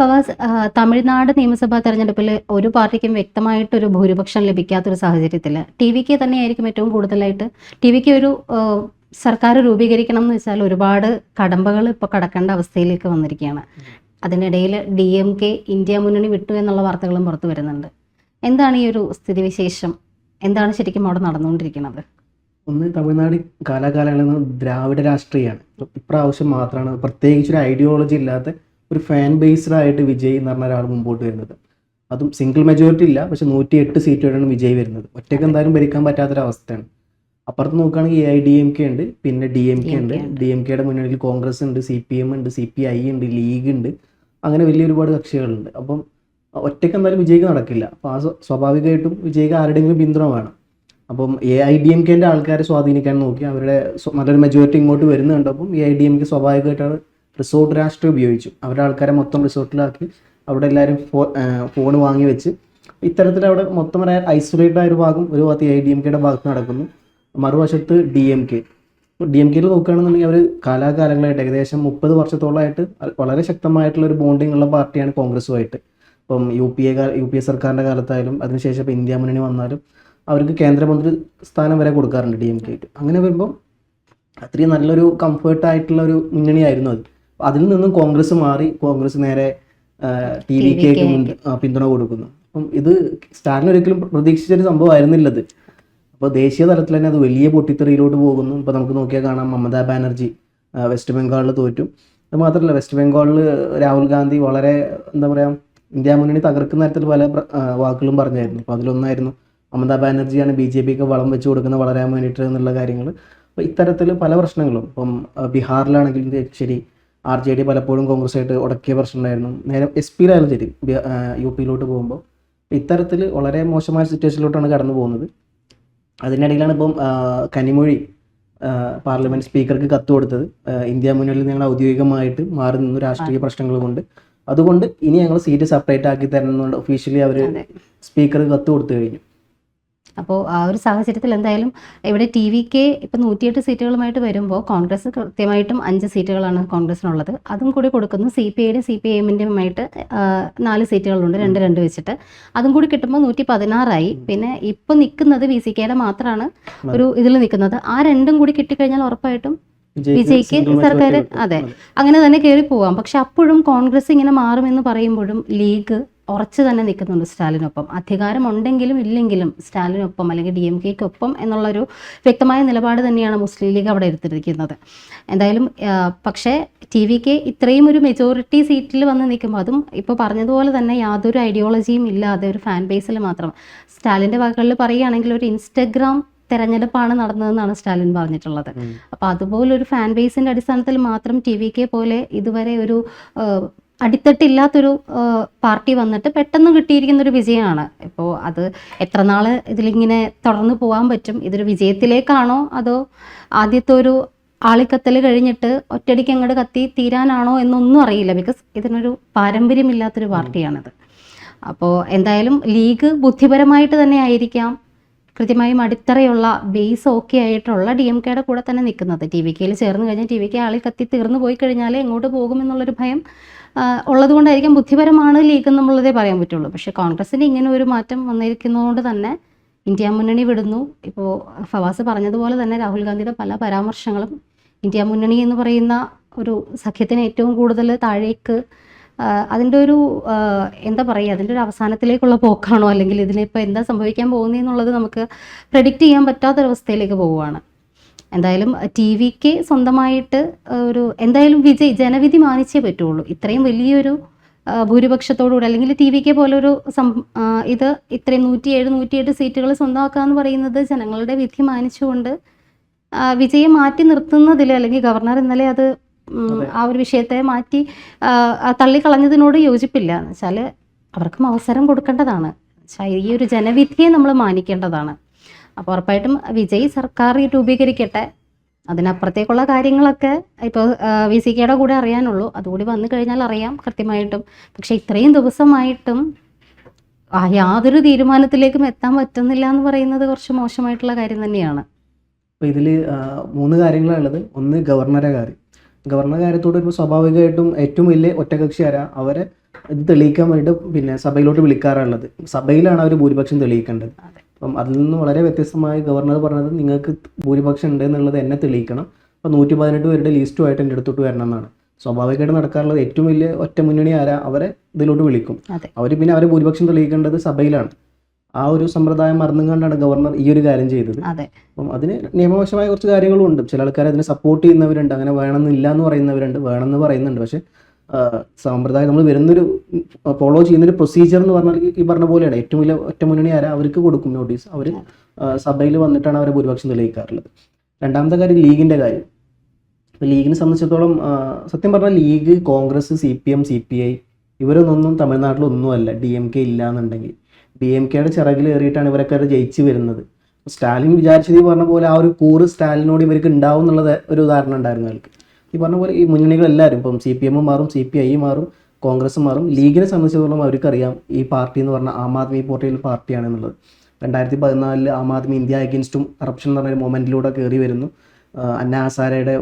ഫവാസ്, തമിഴ്നാട് നിയമസഭാ തെരഞ്ഞെടുപ്പിൽ ഒരു പാർട്ടിക്കും വ്യക്തമായിട്ടൊരു ഭൂരിപക്ഷം ലഭിക്കാത്തൊരു സാഹചര്യത്തിൽ ടി വിക്ക് തന്നെയായിരിക്കും ഏറ്റവും കൂടുതലായിട്ട് ടി വിക്ക് ഒരു സർക്കാർ രൂപീകരിക്കണം എന്ന് വെച്ചാൽ ഒരുപാട് കടമ്പകൾ ഇപ്പോൾ കടക്കേണ്ട അവസ്ഥയിലേക്ക് വന്നിരിക്കുകയാണ്. അതിനിടയിൽ DMK ഇന്ത്യ മുന്നണി വിട്ടു എന്നുള്ള വാർത്തകളും പുറത്തു വരുന്നുണ്ട്. എന്താണ് ഈ ഒരു സ്ഥിതിവിശേഷം? എന്താണ് ശരിക്കും അവിടെ നടന്നുകൊണ്ടിരിക്കുന്നത്? ഒന്ന്, തമിഴ്നാട് കാലാകാലങ്ങളിൽ നിന്ന് ദ്രാവിഡ രാഷ്ട്രീയമാണ്. ഇപ്രാവശ്യം മാത്രമാണ് പ്രത്യേകിച്ച് ഒരു ഐഡിയോളജി ഇല്ലാത്ത ഒരു ഫാൻ ബേസ്ഡ് ആയിട്ട് വിജയ് എന്ന് പറഞ്ഞ ഒരാൾ മുമ്പോട്ട് വരുന്നത്. അതും സിംഗിൾ മെജോറിറ്റി ഇല്ല, പക്ഷെ 108 സീറ്റുകളാണ് വിജയ് വരുന്നത്. ഒറ്റയ്ക്ക് എന്തായാലും ഭരിക്കാൻ പറ്റാത്തൊരവസ്ഥയാണ്. അപ്പുറത്ത് നോക്കുകയാണെങ്കിൽ AIDMK ഉണ്ട്, പിന്നെ DMK ഉണ്ട്. DMKയുടെ മുന്നണിയിൽ കോൺഗ്രസ് ഉണ്ട്, CPM ഉണ്ട്, CPI ഉണ്ട്, ലീഗ് ഉണ്ട്, അങ്ങനെ വലിയ ഒരുപാട് കക്ഷികളുണ്ട്. അപ്പം ഒറ്റയ്ക്ക് എന്തായാലും വിജയ്ക്ക് നടക്കില്ല. അപ്പോൾ ആ സ്വാഭാവികമായിട്ടും വിജയ്ക്ക് ആരുടെയെങ്കിലും പിന്തുണ വേണം. അപ്പം AIDMKൻ്റെ ആൾക്കാരെ സ്വാധീനിക്കാൻ നോക്കി അവരുടെ നല്ലൊരു മെജോറിറ്റി ഇങ്ങോട്ട് വരുന്ന കണ്ടപ്പം AIDMK സ്വാഭാവികമായിട്ടാണ് റിസോർട്ട് രാഷ്ട്രീയം ഉപയോഗിച്ചു. അവരുടെ ആൾക്കാരെ മൊത്തം റിസോർട്ടിലാക്കി അവിടെ എല്ലാവരും ഫോൺ വാങ്ങി വെച്ച് ഇത്തരത്തിൽ അവിടെ മൊത്തം ഒരു ഐസൊലേറ്റഡ് ആയ ഒരു ഭാഗം ഒരു ഭാഗത്ത് AIDMKയുടെ ഭാഗത്ത് നടക്കുന്നു, മറുവശത്ത് DMKയിൽ നോക്കുകയാണെന്നുണ്ടെങ്കിൽ അവർ കാലാകാലങ്ങളായിട്ട് ഏകദേശം 30 വർഷത്തോളമായിട്ട് വളരെ ശക്തമായിട്ടുള്ള ഒരു ബോണ്ടിങ് ഉള്ള പാർട്ടിയാണ് കോൺഗ്രസുമായിട്ട്. ഇപ്പം UPA സർക്കാരിൻ്റെ കാലത്തായാലും അതിനുശേഷം ഇപ്പോൾ ഇന്ത്യ മുന്നണി വന്നാലും അവർക്ക് കേന്ദ്രമന്ത്രി സ്ഥാനം വരെ കൊടുക്കാറുണ്ട് DMK ആയിട്ട്. അങ്ങനെ വരുമ്പം അത്രയും നല്ലൊരു കംഫേർട്ടായിട്ടുള്ള ഒരു മുന്നണിയായിരുന്നു അത്. അതിൽ നിന്നും കോൺഗ്രസ് മാറി കോൺഗ്രസ് നേരെ TVK പിന്തുണ കൊടുക്കുന്നു. അപ്പം ഇത് സ്റ്റാലിൻ ഒരിക്കലും പ്രതീക്ഷിച്ചൊരു സംഭവമായിരുന്നില്ലത്. അപ്പോൾ ദേശീയ തലത്തിൽ തന്നെ അത് വലിയ പൊട്ടിത്തെറിയിലോട്ട് പോകുന്നു. ഇപ്പോൾ നമുക്ക് നോക്കിയാൽ കാണാം, മമതാ ബാനർജി വെസ്റ്റ് ബംഗാളിൽ തോറ്റു. അത് മാത്രമല്ല, വെസ്റ്റ് ബംഗാളിൽ രാഹുൽ ഗാന്ധി വളരെ എന്താ പറയുക, ഇന്ത്യ മുന്നണി തകർക്കുന്ന തരത്തിൽ പല വാക്കുകളും പറഞ്ഞായിരുന്നു. അപ്പോൾ അതിലൊന്നായിരുന്നു മമതാ ബാനർജിയാണ് BJPക്ക് വളം വെച്ച് കൊടുക്കുന്നത് വളരാൻ വേണ്ടിയിട്ട് എന്നുള്ള കാര്യങ്ങൾ. അപ്പോൾ ഇത്തരത്തിൽ പല പ്രശ്നങ്ങളും ഇപ്പം ബീഹാറിലാണെങ്കിൽ ശരി, RJD പലപ്പോഴും കോൺഗ്രസ്സായിട്ട് ഉടക്കിയ പ്രശ്നമുണ്ടായിരുന്നു. നേരെ SP-യിലായാലും ശരി, UPയിലോട്ട് പോകുമ്പോൾ ഇത്തരത്തിൽ വളരെ മോശമായ സിറ്റുവേഷനിലോട്ടാണ് കടന്നു പോകുന്നത്. അതിനിടയിലാണ് ഇപ്പം കനിമൊഴി പാർലമെൻറ്റ് സ്പീക്കർക്ക് കത്ത് കൊടുത്തത്, ഇന്ത്യ മുന്നണിയിൽ ഞങ്ങൾ ഔദ്യോഗികമായിട്ട് മാറി നിന്നു രാഷ്ട്രീയ പ്രശ്നങ്ങൾ കൊണ്ട്, അതുകൊണ്ട് ഇനി ഞങ്ങൾ സീറ്റ് സെപ്പറേറ്റ് ആക്കി തരുന്നുണ്ട് ഒഫീഷ്യലി അവർ സ്പീക്കർക്ക് കത്ത് കൊടുത്തു കഴിഞ്ഞു. അപ്പോൾ ആ ഒരു സാഹചര്യത്തിൽ എന്തായാലും ഇവിടെ TVK ഇപ്പം 108 സീറ്റുകളുമായിട്ട് വരുമ്പോൾ കോൺഗ്രസ് കൃത്യമായിട്ടും 5 സീറ്റുകളാണ് കോൺഗ്രസിനുള്ളത്. അതും കൂടി കൊടുക്കുന്നു. CPIയുടെയും CPIMൻ്റെയുമായിട്ട് 4 സീറ്റുകളുണ്ട്, 2 വെച്ചിട്ട്. അതും കൂടി കിട്ടുമ്പോൾ 116 പിന്നെ ഇപ്പം നിൽക്കുന്നത് VCKയുടെ മാത്രമാണ് ഒരു ഇതിൽ നിൽക്കുന്നത്. ആ 2 കൂടി കിട്ടിക്കഴിഞ്ഞാൽ ഉറപ്പായിട്ടും വിജയ്ക്ക് സർക്കാർ അങ്ങനെ തന്നെ കയറി പോവാം. പക്ഷെ അപ്പോഴും കോൺഗ്രസ് ഇങ്ങനെ മാറുമെന്ന് പറയുമ്പോഴും ലീഗ് ഉറച്ചു തന്നെ നിൽക്കുന്നുണ്ട് സ്റ്റാലിനൊപ്പം. അധികാരം ഉണ്ടെങ്കിലും ഇല്ലെങ്കിലും സ്റ്റാലിനൊപ്പം അല്ലെങ്കിൽ DMKക്കൊപ്പം എന്നുള്ളൊരു വ്യക്തമായ നിലപാട് തന്നെയാണ് മുസ്ലിം ലീഗ് അവിടെ എടുത്തിരിക്കുന്നത്. എന്തായാലും പക്ഷേ TVK ഇത്രയും ഒരു മെജോറിറ്റി സീറ്റിൽ വന്ന് നിൽക്കുമ്പോൾ, അതും ഇപ്പോൾ പറഞ്ഞതുപോലെ തന്നെ യാതൊരു ഐഡിയോളജിയും ഇല്ലാതെ ഒരു ഫാൻ ബേസിൽ മാത്രം, സ്റ്റാലിൻ്റെ വാക്കുകളിൽ പറയുകയാണെങ്കിൽ ഒരു ഇൻസ്റ്റഗ്രാം തെരഞ്ഞെടുപ്പാണ് നടന്നതെന്നാണ് സ്റ്റാലിൻ പറഞ്ഞിട്ടുള്ളത്. അപ്പോൾ അതുപോലൊരു ഫാൻ ബേസിൻ്റെ അടിസ്ഥാനത്തിൽ മാത്രം TVK പോലെ ഇതുവരെ ഒരു അടിത്തട്ടില്ലാത്തൊരു പാർട്ടി വന്നിട്ട് പെട്ടെന്ന് കിട്ടിയിരിക്കുന്നൊരു വിജയമാണ്. ഇപ്പോൾ അത് എത്ര നാൾ ഇതിലിങ്ങനെ തുടർന്ന് പോകാൻ പറ്റും? ഇതൊരു വിജയത്തിലേക്കാണോ അതോ ആദ്യത്തെ ഒരു ആളിക്കത്തൽ കഴിഞ്ഞിട്ട് ഒറ്റയടിക്ക് അങ്ങോട്ട് കത്തി തീരാനാണോ എന്നൊന്നും അറിയില്ല. ബിക്കോസ് ഇതിനൊരു പാരമ്പര്യമില്ലാത്തൊരു പാർട്ടിയാണിത്. അപ്പോൾ എന്തായാലും ലീഗ് ബുദ്ധിപരമായിട്ട് തന്നെ ആയിരിക്കാം കൃത്യമായും അടിത്തറയുള്ള ബേസ് ഓക്കെ ആയിട്ടുള്ള DMKയുടെ കൂടെ തന്നെ നിൽക്കുന്നത്. TVKയിൽ ചേർന്ന് കഴിഞ്ഞാൽ TVK ആളിൽ കത്തി തീർന്നു പോയി കഴിഞ്ഞാൽ എങ്ങോട്ട് പോകുമെന്നുള്ളൊരു ഭയം ഉള്ളതുകൊണ്ടായിരിക്കാം ബുദ്ധിപരമാണ് ലീഗ് എന്നുള്ളതേ പറയാൻ പറ്റുള്ളൂ. പക്ഷേ കോൺഗ്രസിന് ഇങ്ങനെ ഒരു മാറ്റം വന്നിരിക്കുന്നതുകൊണ്ട് തന്നെ ഇന്ത്യ മുന്നണി വിടുന്നു. ഇപ്പോൾ ഫവാസ് പറഞ്ഞതുപോലെ തന്നെ രാഹുൽ ഗാന്ധിയുടെ പല പരാമർശങ്ങളും ഇന്ത്യ മുന്നണി എന്ന് പറയുന്ന ഒരു സഖ്യത്തിന് ഏറ്റവും കൂടുതൽ താഴേക്ക് അതിൻ്റെ ഒരു എന്താ പറയുക, അതിൻ്റെ ഒരു അവസാനത്തിലേക്കുള്ള പോക്കാണോ അല്ലെങ്കിൽ ഇതിനിപ്പോൾ എന്താ സംഭവിക്കാൻ പോകുന്നതെന്നുള്ളത് നമുക്ക് പ്രെഡിക്റ്റ് ചെയ്യാൻ പറ്റാത്തൊരവസ്ഥയിലേക്ക് പോവുകയാണ്. എന്തായാലും TVK സ്വന്തമായിട്ട് ഒരു എന്തായാലും ജനവിധി മാനിച്ചേ പറ്റുള്ളൂ. ഇത്രയും വലിയൊരു ഭൂരിപക്ഷത്തോടുകൂടി അല്ലെങ്കിൽ TVK പോലൊരു ഇത് ഇത്രയും 107 സീറ്റുകൾ സ്വന്തമാക്കുക എന്ന് പറയുന്നത് ജനങ്ങളുടെ വിധി മാനിച്ചുകൊണ്ട് വിജയം മാറ്റി നിർത്തുന്നതിൽ, അല്ലെങ്കിൽ ഗവർണർ ഇന്നലെ അത് ആ ഒരു വിഷയത്തെ മാറ്റി തള്ളിക്കളഞ്ഞതിനോട് യോജിപ്പില്ല. എന്ന് വെച്ചാൽ അവർക്കും അവസരം കൊടുക്കേണ്ടതാണ്. ഈ ഒരു ജനവിധിയെ നമ്മൾ മാനിക്കേണ്ടതാണ്. അപ്പോൾ ഉറപ്പായിട്ടും വിജയ് സർക്കാർ രൂപീകരിക്കട്ടെ. അതിനപ്പുറത്തേക്കുള്ള കാര്യങ്ങളൊക്കെ ഇപ്പോൾ VCKയുടെ കൂടെ അറിയാനുള്ളൂ. അതുകൂടി വന്നു കഴിഞ്ഞാൽ അറിയാം കൃത്യമായിട്ടും. പക്ഷേ ഇത്രയും ദിവസമായിട്ടും യാതൊരു തീരുമാനത്തിലേക്കും എത്താൻ പറ്റുന്നില്ല എന്ന് പറയുന്നത് കുറച്ച് മോശമായിട്ടുള്ള കാര്യം തന്നെയാണ്. അപ്പോൾ ഇതിൽ 3 കാര്യങ്ങളുള്ളത്. ഒന്ന്, ഗവർണറുടെ കാര്യത്തോട് ഇപ്പോൾ സ്വാഭാവികമായിട്ടും ഏറ്റവും വലിയ ഒറ്റകക്ഷി ആരാ, അവരെ ഇത് തെളിയിക്കാൻ വേണ്ടിയിട്ട് പിന്നെ സഭയിലോട്ട് വിളിക്കാറുള്ളത്. സഭയിലാണ് അവർ ഭൂരിപക്ഷം തെളിയിക്കേണ്ടത്. അപ്പം അതിൽ നിന്ന് വളരെ വ്യത്യസ്തമായി ഗവർണർ പറഞ്ഞത് നിങ്ങൾക്ക് ഭൂരിപക്ഷം ഉണ്ട് എന്നുള്ളത് എന്നെ തെളിയിക്കണം, അപ്പോൾ 118 പേരുടെ ലിസ്റ്റുമായിട്ട് എൻ്റെ അടുത്തോട്ട് വരണം എന്നാണ്. സ്വാഭാവികമായിട്ട് നടക്കാറുള്ളത് ഏറ്റവും വലിയ ഒറ്റ മുന്നണി ആരാ അവരെ ഇതിലോട്ട് വിളിക്കും. അവർ പിന്നെ അവരെ ഭൂരിപക്ഷം തെളിയിക്കേണ്ടത് സഭയിലാണ്. ആ ഒരു സമ്പ്രദായം മറന്നുകൊണ്ടാണ് ഗവർണർ ഈ ഒരു കാര്യം ചെയ്തത്. അപ്പം അതിന് നിയമവശമായ കുറച്ച് കാര്യങ്ങളും ഉണ്ട്. ചില ആൾക്കാർ അതിനെ സപ്പോർട്ട് ചെയ്യുന്നവരുണ്ട്, അങ്ങനെ വേണമെന്നില്ല എന്ന് പറയുന്നവരുണ്ട്, വേണമെന്ന് പറയുന്നുണ്ട്. പക്ഷേ സമ്പ്രദായം നമ്മൾ വരുന്നൊരു ഫോളോ ചെയ്യുന്നൊരു പ്രൊസീജിയർ എന്ന് പറഞ്ഞാൽ ഈ പറഞ്ഞ പോലെയാണ്. ഏറ്റവും വലിയ ഒറ്റ മുന്നണി ആരാ അവർക്ക് കൊടുക്കും നോട്ടീസ്. അവർ സഭയിൽ വന്നിട്ടാണ് അവരെ ഭൂരിപക്ഷം തെളിയിക്കാറുള്ളത്. രണ്ടാമത്തെ കാര്യം ലീഗിൻ്റെ കാര്യം. ഇപ്പോൾ ലീഗിനെ സംബന്ധിച്ചിടത്തോളം സത്യം പറഞ്ഞാൽ ലീഗ്, കോൺഗ്രസ്, CPM, CPI ഇവരൊന്നും തമിഴ്നാട്ടിലൊന്നുമല്ല. DMK ഇല്ല എന്നുണ്ടെങ്കിൽ DMKയുടെ ചിറകിൽ കയറിയിട്ടാണ് ഇവരൊക്കെ ജയിച്ച് വരുന്നത്. സ്റ്റാലിൻ വിചാരിച്ചത് ഈ പറഞ്ഞ പോലെ ആ ഒരു കൂറ് സ്റ്റാലിനോട് ഇവർക്ക് ഉണ്ടാവും എന്നുള്ളത് ഒരു ഉദാഹരണം ഉണ്ടായിരുന്നു അവർക്ക്. ഈ പറഞ്ഞ പോലെ ഈ മുന്നണികളെല്ലാവരും ഇപ്പം CPM മാറും, CPI മാറും, കോൺഗ്രസ് മാറും. ലീഗിനെ സംബന്ധിച്ചിടത്തോളം അവർക്കറിയാം ഈ പാർട്ടി എന്ന് പറഞ്ഞാൽ Aam Aadmi portal പാർട്ടിയാണെന്നുള്ളത്. 2014 Aam Aadmi India അഗെയിൻസ്റ്റും corruption എന്ന് പറഞ്ഞ ഒരു മൊമെൻറ്റിലൂടെ കയറി വരുന്നു. അന്ന ഹസാരയുടെ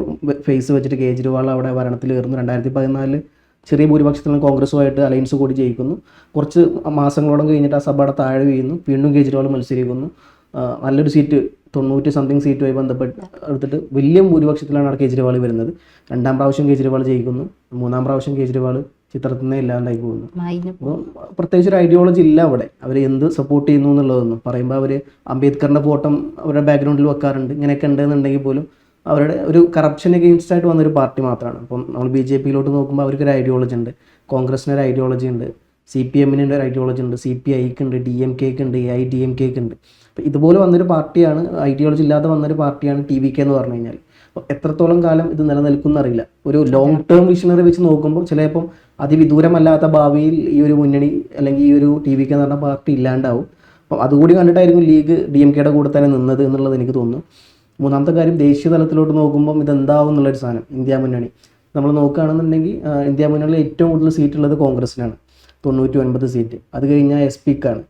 ഫേസ് വെച്ചിട്ട് കേജ്രിവാൾ അവിടെ ഭരണത്തിൽ കയറുന്നു. 2014 ചെറിയ ഭൂരിപക്ഷത്തിലും കോൺഗ്രസുമായിട്ട് അലയൻസ് കൂടി ജയിക്കുന്നു. കുറച്ച് മാസങ്ങളോളം കഴിഞ്ഞിട്ട് ആ സഭയുടെ താഴെ വീഴുന്നു. വീണ്ടും കേജ്രിവാൾ മത്സരിക്കുന്നു. നല്ലൊരു സീറ്റ് 90 സംതിങ് സീറ്റുമായി ബന്ധപ്പെട്ട് എടുത്തിട്ട് വലിയ ഭൂരിപക്ഷത്തിലാണ് അവിടെ കേജ്രിവാൾ വരുന്നത്. 2ാം പ്രാവശ്യം കേജ്രിവാൾ ജയിക്കുന്നു. 3ാം പ്രാവശ്യം കേജ്രിവാൾ ചിത്രത്തിൽ നിന്ന് ഇല്ലാണ്ടായി പോകുന്നു. അപ്പോൾ പ്രത്യേകിച്ച് ഒരു ഐഡിയോളജി ഇല്ല അവിടെ. അവർ എന്ത് സപ്പോർട്ട് ചെയ്യുന്നു എന്നുള്ളതൊന്നും പറയുമ്പോൾ അവർ അംബേദ്കറിൻ്റെ ഫോട്ടോ അവരുടെ ബാക്ക്ഗ്രൗണ്ടിൽ വെക്കാറുണ്ട്. ഇങ്ങനെയൊക്കെ ഉണ്ടെന്നുണ്ടെങ്കിൽ പോലും അവരുടെ ഒരു കറപ്ഷൻ എഗെയിൻസ്റ്റ് ആയിട്ട് വന്നൊരു പാർട്ടി മാത്രമാണ്. അപ്പം നമ്മൾ BJPയിലോട്ട് നോക്കുമ്പോൾ അവർക്കൊരു ഐഡിയോളജി ഉണ്ട്, കോൺഗ്രസിനൊരു ഐഡിയോളജി ഉണ്ട്, CPMന് ഒരു ഐഡിയോളജി ഉണ്ട്, CPIക്ക് ഉണ്ട്, DMKക്ക് ഉണ്ട്, AIDMKക്ക് ഉണ്ട്. അപ്പോൾ ഇതുപോലെ വന്നൊരു പാർട്ടിയാണ്, ഐഡിയോളജി ഇല്ലാതെ വന്നൊരു പാർട്ടിയാണ് TVK എന്ന് പറഞ്ഞു കഴിഞ്ഞാൽ. അപ്പോൾ എത്രത്തോളം കാലം ഇത് നിലനിൽക്കുന്നറിയില്ല. ഒരു ലോങ് ടേം വിഷനറി വെച്ച് നോക്കുമ്പോൾ ചിലപ്പം അതിവിദൂരമല്ലാത്ത ഭാവിയിൽ ഈ ഒരു മുന്നണി അല്ലെങ്കിൽ ഈ ഒരു TVK എന്ന് പറഞ്ഞ പാർട്ടി ഇല്ലാണ്ടാവും. അപ്പം അതുകൂടി കണ്ടിട്ടായിരിക്കും ലീഗ് DMKയുടെ കൂടെ തന്നെ നിന്നത് എന്നുള്ളത് എനിക്ക് തോന്നുന്നു. മൂന്നാമത്തെ കാര്യം, ദേശീയ തലത്തിലോട്ട് നോക്കുമ്പം ഇതെന്താവും എന്നുള്ളൊരു സാധനം. ഇന്ത്യ മുന്നണി നമ്മൾ നോക്കുകയാണെന്നുണ്ടെങ്കിൽ ഇന്ത്യ മുന്നണിയിൽ ഏറ്റവും കൂടുതൽ സീറ്റുള്ളത് കോൺഗ്രസിനാണ്, 99 സീറ്റ്. അത് കഴിഞ്ഞാൽ SPക്കാണ്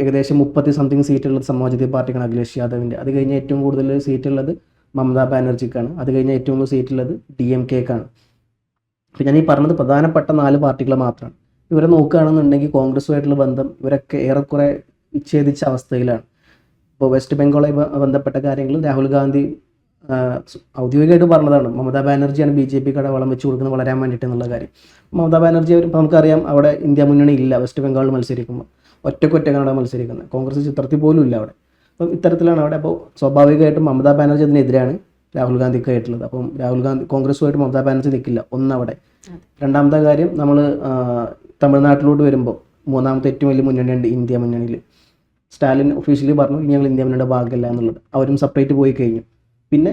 ഏകദേശം 30 സംതിങ് സീറ്റുള്ളത്. സമാജ്വാദി പാർട്ടിക്കാണ്, അഖിലേഷ് യാദവിൻ്റെ. അത് കഴിഞ്ഞാൽ ഏറ്റവും കൂടുതൽ സീറ്റുള്ളത് മമതാ ബാനർജിക്കാണ്. അത് കഴിഞ്ഞാൽ ഏറ്റവും കൂടുതൽ സീറ്റുള്ളത് DMKക്കാണ്. അപ്പോൾ ഞാൻ ഈ പറഞ്ഞത് പ്രധാനപ്പെട്ട 4 പാർട്ടികൾ മാത്രമാണ്. ഇവരെ നോക്കുകയാണെന്നുണ്ടെങ്കിൽ കോൺഗ്രസുമായിട്ടുള്ള ബന്ധം ഇവരൊക്കെ ഏറെക്കുറെ വിച്ഛേദിച്ച അവസ്ഥയിലാണ്. ഇപ്പോൾ വെസ്റ്റ് ബംഗാളുമായി ബന്ധപ്പെട്ട കാര്യങ്ങൾ രാഹുൽ ഗാന്ധി ഔദ്യോഗികമായിട്ട് പറഞ്ഞതാണ്. മമതാ ബാനർജിയാണ് BJPക്ക് വളം വെച്ച് കൊടുക്കുന്നത് വളരാൻ വേണ്ടിയിട്ട് എന്നുള്ള കാര്യം. മമതാ ബാനർജി ഇപ്പോൾ നമുക്കറിയാം അവിടെ ഇന്ത്യ മുന്നണി ഇല്ല. വെസ്റ്റ് ബംഗാളിൽ മത്സരിക്കുമ്പോൾ ഒറ്റക്കൊറ്റക്കാണ് അവിടെ മത്സരിക്കുന്നത്. കോൺഗ്രസ് ചിത്രത്തിൽ പോലും ഇല്ല അവിടെ. അപ്പം ഇത്തരത്തിലാണ് അവിടെ. അപ്പോൾ സ്വാഭാവികമായിട്ടും മമതാ ബാനർജി അതിനെതിരാണ് രാഹുൽ ഗാന്ധിക്കായിട്ടുള്ളത്. അപ്പം രാഹുൽ ഗാന്ധി കോൺഗ്രസുമായിട്ട് മമതാ ബാനർജി നിൽക്കില്ല ഒന്നവിടെ. രണ്ടാമത്തെ കാര്യം, നമ്മൾ തമിഴ്നാട്ടിലോട്ട് വരുമ്പോൾ മൂന്നാമത്തെ ഏറ്റവും വലിയ മുന്നണിയുണ്ട് ഇന്ത്യ മുന്നണിയിൽ. സ്റ്റാലിൻ ഒഫീഷ്യലി പറഞ്ഞു ഇനി ഞങ്ങൾ ഇന്ത്യ മുന്നണിയുടെ ഭാഗമല്ല എന്നുള്ളത്. അവരും സെപ്പറേറ്റ് പോയി കഴിഞ്ഞു. പിന്നെ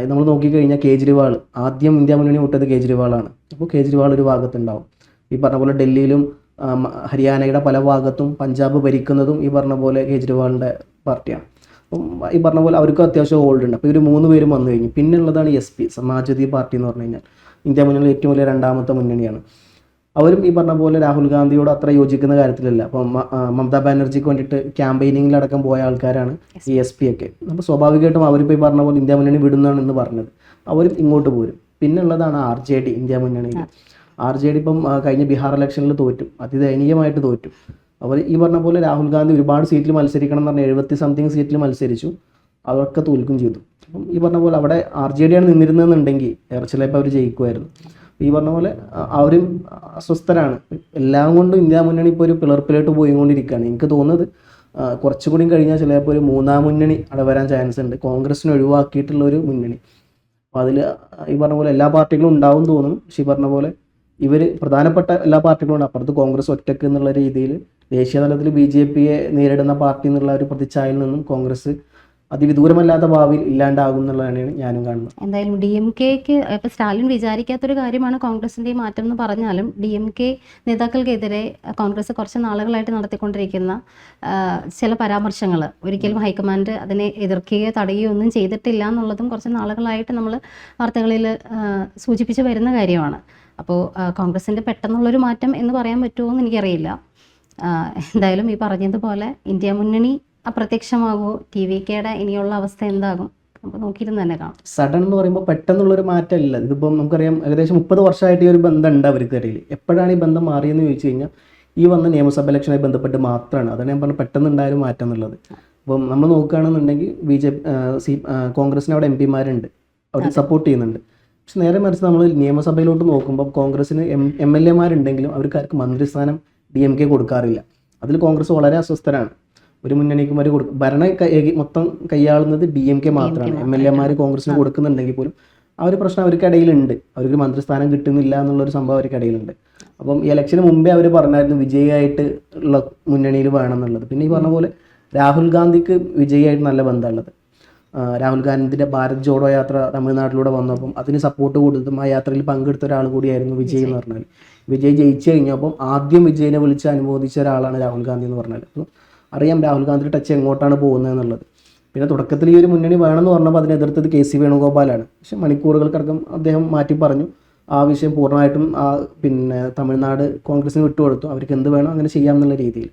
നമ്മൾ നോക്കിക്കഴിഞ്ഞാൽ കേജ്രിവാൾ ആദ്യം ഇന്ത്യ മുന്നണി വിട്ടത് കേജ്രിവാളാണ്. അപ്പോൾ കേജ്രിവാൾ ഒരു ഭാഗത്തുണ്ടാവും. ഈ പറഞ്ഞ പോലെ ഡൽഹിയിലും ഹരിയാനയുടെ പല ഭാഗത്തും പഞ്ചാബ് ഭരിക്കുന്നതും ഈ പറഞ്ഞ പോലെ കേജ്രിവാളിൻ്റെ പാർട്ടിയാണ്. അപ്പം ഈ പറഞ്ഞ പോലെ അവർക്ക് അത്യാവശ്യം ഹോൾഡ് ഉണ്ട്. അപ്പോൾ ഇവർ 3 പേരും വന്നു കഴിഞ്ഞു. പിന്നെ ഉള്ളതാണ് SP, സമാജ്വാദി പാർട്ടി എന്ന് പറഞ്ഞു കഴിഞ്ഞാൽ ഇന്ത്യ മുന്നണിയിൽ ഏറ്റവും വലിയ 2ാമത്തെ മുന്നണിയാണ്. അവരും ഈ പറഞ്ഞ പോലെ രാഹുൽ ഗാന്ധിയോട് അത്ര യോജിക്കുന്ന കാര്യത്തിലല്ല. അപ്പം മമതാ ബാനർജിക്ക് വേണ്ടിയിട്ട് ക്യാമ്പയിനിങ്ങിലടക്കം പോയ ആൾക്കാരാണ് ഈ SP ഒക്കെ. അപ്പോൾ സ്വാഭാവികമായിട്ടും അവരിപ്പോൾ ഈ പറഞ്ഞ പോലെ ഇന്ത്യ മുന്നണി വിടുന്നതാണ് എന്ന് പറഞ്ഞത്. അവരും ഇങ്ങോട്ട് പോരും. പിന്നെ ഉള്ളതാണ് RJD ഇന്ത്യ മുന്നണിയിൽ. RJD ഇപ്പം കഴിഞ്ഞ ബീഹാർ ഇലക്ഷനിൽ തോറ്റു, അതിദയനീയമായിട്ട് തോറ്റു. അവർ ഈ പറഞ്ഞ പോലെ രാഹുൽ ഗാന്ധി ഒരുപാട് സീറ്റിൽ മത്സരിക്കണം എന്ന് പറഞ്ഞാൽ 70 സംതിങ് സീറ്റിൽ മത്സരിച്ചു, അതൊക്കെ തോൽക്കും ചെയ്തു. അപ്പം ഈ പറഞ്ഞ പോലെ അവിടെ RJD ആണ് നിന്നിരുന്നതെന്നുണ്ടെങ്കിൽ ചിലപ്പോൾ അവർ ജയിക്കുമായിരുന്നു. ഈ പറഞ്ഞ പോലെ അവരും അസ്വസ്ഥരാണ്. എല്ലാം കൊണ്ടും ഇന്ത്യ മുന്നണി ഇപ്പോൾ ഒരു പിളർപ്പിലോട്ട് പോയിക്കൊണ്ടിരിക്കുകയാണ്. എനിക്ക് തോന്നുന്നത് കുറച്ചുകൂടി കഴിഞ്ഞാൽ ചിലപ്പോൾ ഒരു 3ാം മുന്നണി അവിടെ വരാൻ ചാൻസ് ഉണ്ട്, കോൺഗ്രസിനെ ഒഴിവാക്കിയിട്ടുള്ള ഒരു മുന്നണി. അപ്പോൾ അതിൽ ഈ പറഞ്ഞ പോലെ എല്ലാ പാർട്ടികളും ഉണ്ടാവും തോന്നും. പക്ഷേ ഈ പറഞ്ഞ പോലെ ഇവർ പ്രധാനപ്പെട്ട എല്ലാ പാർട്ടികളും ഉണ്ട്. അപ്പുറത്ത് കോൺഗ്രസ് ഒറ്റക്ക് എന്നുള്ള രീതിയിൽ ദേശീയ തലത്തിൽ BJPയെ നേരിടുന്ന പാർട്ടി എന്നുള്ള ഒരു പ്രതിച്ഛായയിൽ നിന്നും കോൺഗ്രസ് അതിവിദൂരമല്ലാത്ത ഭാവിയിൽ ഇല്ലാണ്ടാകും എന്നുള്ളതാണ് ഞാനും കാണുന്നത്. എന്തായാലും DMKക്ക് ഇപ്പോൾ സ്റ്റാലിൻ വിചാരിക്കാത്തൊരു കാര്യമാണ് കോൺഗ്രസിൻ്റെ മാറ്റം എന്ന് പറഞ്ഞാലും DMK നേതാക്കൾക്കെതിരെ കോൺഗ്രസ് കുറച്ച് നാളുകളായിട്ട് നടത്തിക്കൊണ്ടിരിക്കുന്ന ചില പരാമർശങ്ങൾ ഒരിക്കലും ഹൈക്കമാൻഡ് അതിനെ എതിർക്കുകയോ തടയുകയോ ഒന്നും ചെയ്തിട്ടില്ല എന്നുള്ളതും കുറച്ച് നാളുകളായിട്ട് നമ്മൾ വാർത്തകളിൽ സൂചിപ്പിച്ച് വരുന്ന കാര്യമാണ്. അപ്പോൾ കോൺഗ്രസിൻ്റെ പെട്ടെന്നുള്ളൊരു മാറ്റം എന്ന് പറയാൻ പറ്റുമോ എന്ന് എനിക്കറിയില്ല. എന്തായാലും ഈ പറഞ്ഞതുപോലെ ഇന്ത്യ മുന്നണി അപ്രത്യക്ഷമാകുമോ, TVKയുടെ ഇനിയുള്ള അവസ്ഥ എന്താകും അപ്പോൾ നോക്കിയിരുന്ന് തന്നെ കാണാം. സഡൻ എന്ന് പറയുമ്പോൾ പെട്ടെന്നുള്ളൊരു മാറ്റമല്ല. ഇതിപ്പം നമുക്കറിയാം ഏകദേശം 30 വർഷമായിട്ട് ഈ ഒരു ബന്ധം ഉണ്ട് അവർക്കിടയിൽ. എപ്പോഴാണ് ഈ ബന്ധം മാറിയെന്ന് ചോദിച്ചു കഴിഞ്ഞാൽ ഈ വന്ന നിയമസഭ ഇലക്ഷനുമായി ബന്ധപ്പെട്ട് മാത്രമാണ്. അതാണ് ഞാൻ പറഞ്ഞത് പെട്ടെന്നുണ്ടായൊരു മാറ്റം എന്നുള്ളത്. അപ്പം നമ്മൾ നോക്കുകയാണെന്നുണ്ടെങ്കിൽ കോൺഗ്രസിന് അവിടെ MP-മാരുണ്ട്, അവർ സപ്പോർട്ട് ചെയ്യുന്നുണ്ട്. പക്ഷെ നേരെ മറിച്ച് നമ്മൾ നിയമസഭയിലോട്ട് നോക്കുമ്പോൾ കോൺഗ്രസിന് MLA-മാരുണ്ടെങ്കിലും അവർക്ക് മന്ത്രിസ്ഥാനം DMK കൊടുക്കാറില്ല. അതിൽ കോൺഗ്രസ് വളരെ അസ്വസ്ഥരാണ്. ഒരു മുന്നണിക്കും അവർ മൊത്തം കൈയാളുന്നത് DMK മാത്രമാണ്. MLA-മാർ കോൺഗ്രസിന് കൊടുക്കുന്നുണ്ടെങ്കിൽ പോലും ആ ഒരു പ്രശ്നം അവർക്കിടയിലുണ്ട്. അവർക്ക് മന്ത്രിസ്ഥാനം കിട്ടുന്നില്ല എന്നുള്ളൊരു സംഭവം അവർക്കിടയിലുണ്ട്. അപ്പം ഈ ഇലക്ഷന് മുമ്പേ അവർ പറഞ്ഞായിരുന്നു വിജയിയായിട്ട് ഉള്ള മുന്നണിയിൽ വേണം എന്നുള്ളത്. പിന്നെ ഈ പറഞ്ഞ പോലെ രാഹുൽ ഗാന്ധിക്ക് വിജയിയായിട്ട് നല്ല ബന്ധമുള്ളത്. രാഹുൽ ഗാന്ധിൻ്റെ ഭാരത് ജോഡോ യാത്ര തമിഴ്നാട്ടിലൂടെ വന്നപ്പം അതിന് സപ്പോർട്ട് കൊടുത്തും ആ യാത്രയിൽ പങ്കെടുത്ത ഒരാൾ കൂടിയായിരുന്നു വിജയ് എന്ന് പറഞ്ഞാൽ. വിജയ് ജയിച്ചു കഴിഞ്ഞപ്പം ആദ്യം വിജയിനെ വിളിച്ച് അനുമോദിച്ച ഒരാളാണ് രാഹുൽ ഗാന്ധി എന്ന് പറഞ്ഞാൽ. അപ്പം അറിയാം രാഹുൽ ഗാന്ധിയുടെ ടച്ച് എങ്ങോട്ടാണ് പോകുന്നത് എന്നുള്ളത്. പിന്നെ തുടക്കത്തിൽ ഈ ഒരു മുന്നണി വേണമെന്ന് പറഞ്ഞപ്പോൾ അതിനെ എതിർത്തത് KC വേണുഗോപാലാണ്. പക്ഷെ മണിക്കൂറുകൾക്കടക്കം അദ്ദേഹം മാറ്റി പറഞ്ഞു. ആ വിഷയം പൂർണ്ണമായിട്ടും പിന്നെ തമിഴ്നാട് കോൺഗ്രസിന് വിട്ടുകൊടുത്തു. അവർക്ക് എന്ത് വേണോ അങ്ങനെ ചെയ്യാമെന്നുള്ള രീതിയിൽ.